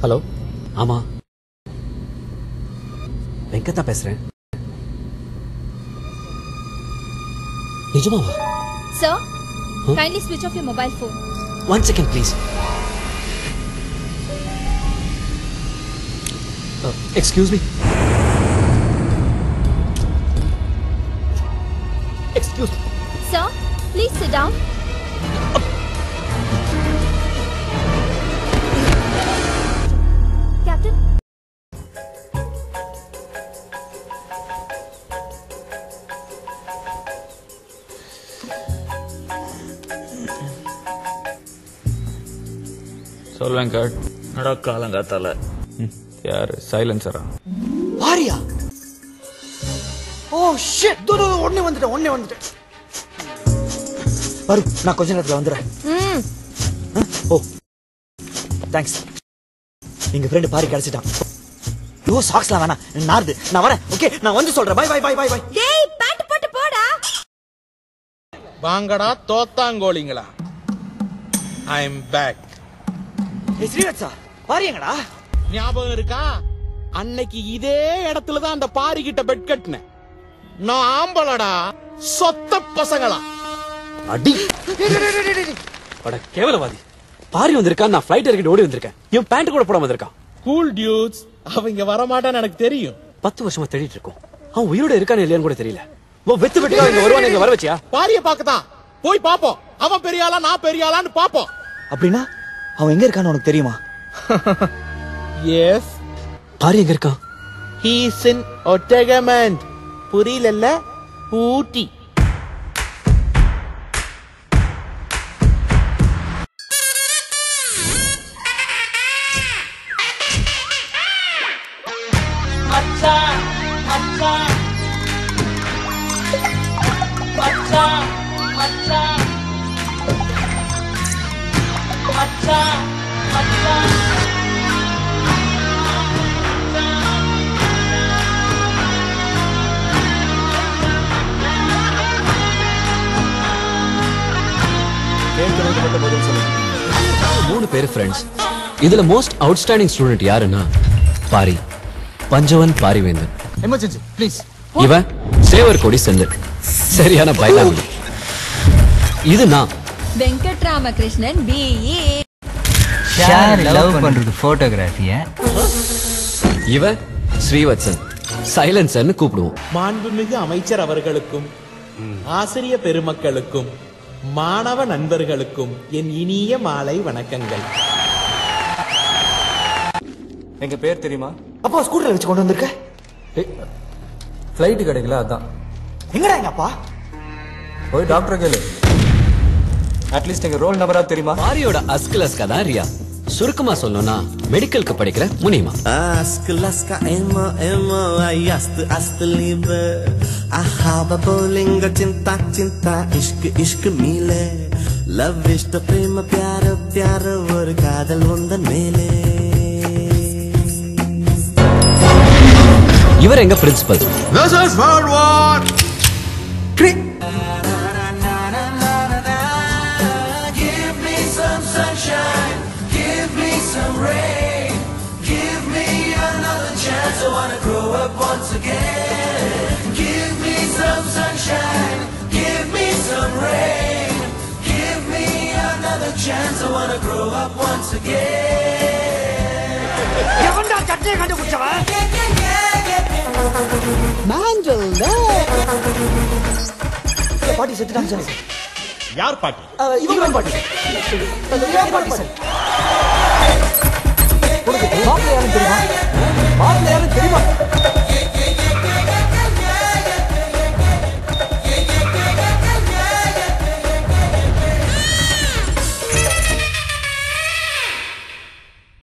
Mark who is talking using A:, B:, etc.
A: Hello, ஆமா வெங்கத்தா பேசுறேன். நிஜமாவா?
B: Sir, kindly switch off your mobile phone.
A: 1 second please. Excuse me. Excuse me.
B: Sir, please sit down. Captain.
C: சொல் வெங்கட். நடக்காலங்காத்தால யாரு? சைலன்சரா?
D: பாரியா? Oh shit, ஒண்ணே வந்துட்டேன். வரு, நான் கொஞ்ச நேரத்துல வந்துடுறேன். ஓ தேங்க்ஸ். எங்க ஃப்ரெண்ட் பாரி கிடைச்சிட்டான். யோ சாக்ஸ்லாம் வேணாம், நார்து. நான் வரேன். ஓகே, நான் வந்து சொல்றேன். Bye bye bye bye bye.
B: டேய், பேண்ட் போட்டு போடா.
E: வாங்கடா தோத்தாங்கோலிங்களா. ஐ அம் பேக்.
D: ஏய் ஸ்ரீவத்சா, பாரி எங்கடா?
E: ஞாபகம் இருக்கா? அன்னைக்கு இதே இடத்துல தான் அந்த பாரி கிட்ட பெட் கட்டினேன். நான் ஆம்பளடா, சொத்த பசங்களா.
A: அடி அட கேவலவாதி. பாரி வந்திருக்கான், நான் ஃளைட் ஏறிட்டு ஓடி வந்திருக்கேன். இவன் பேண்ட் கூட போடாம வந்திருக்கான்.
E: கூல் டியூட்ஸ், அவங்க வரமாட்டான்னு எனக்கு தெரியும்.
A: 10 வருஷமா தேடிட்டு இருக்கோம். அவன் உயிரோட இருக்கானே இல்லையான்னு கூட தெரியல. வெத்து வெட்டுக்கா இங்க வருவானே, இங்க வர வச்சியா?
E: பாரிய பாக்கத்தான் போய் பாப்போம். அவன் பெரிய ஆளா நான் பெரிய ஆளான்னு பாப்போம்.
D: அப்படின்னா அவன் எங்க இருக்கான்னு உனக்கு தெரியுமா?
E: எஸ்.
A: பாரி எங்க இருக்கான்?
E: He is in Otagamand. புரியல? ஊட்டி.
A: மூணு பேர் ஃப்ரெண்ட்ஸ். இதுல மோஸ்ட் அவுட்ஸ்டாண்டிங் ஸ்டூடெண்ட் யாருன்னா பாரி, பஞ்சவன் பாரிவேந்தன்.
D: Emergency please.
A: இவன் சேவர் கொடி செந்தில், சரியான பைலாகுடி. இது நான்
B: வெங்கட் ராமகிருஷ்ணன் BE.
F: லவ் பண்றது போட்டோகிராஃபியா?
A: இவன் ஸ்ரீவத்சன், சைலன்சர்னு கூப்பிடுவோம்.
E: மாண்புமிகு அமைச்சர் அவர்களுக்கும் ஆசிரிய பெருமக்களுக்கும் மாணவ நண்பர்களுக்கும் என் இனிய மாலை வணக்கங்கள்.
F: எங்க பேர் தெரியுமா?
D: அப்பா ஸ்கூட்டர்ல வச்சு கொண்டு வந்திருக்க.
F: ஃப்ளைட் கிடைக்கல, அதான்.
D: எங்கடா எங்க அப்பா?
F: போய் டாக்டர் கேளு. அட்லீஸ்ட் எங்க ரோல் நம்பரா தெரியுமா?
A: பாரியோட அஸ்கலஸ்கா தான் ரியா. சுருக்கமா சொல்லணும்னா மெடிக்கலுக்கு படிக்கிற முனிமா.
G: Askelaska emo emo ayast ast liebe ahaba bowling cinta cinta ishq ishq mile love ishta prema pyara pyara ஒரு காதல் உந்தன் மேலே.
A: இவர் எங்க principal.
G: This is World War III. Give me some sunshine, give me some rain, give me another chance. I wanna grow up once again. Give me some sunshine, give me some rain, give me another chance. I wanna grow up once again.
D: எவன்டா சட்டையை கண்டுபிடிச்சவன்? பாட்டி செத்துட்டாங்க sir.
E: யார் பாட்டி?
D: இவங்க பாட்டி. பாட்டி sir. உனக்கு மாப்பிள்ளை யாரும் தெரியுமா?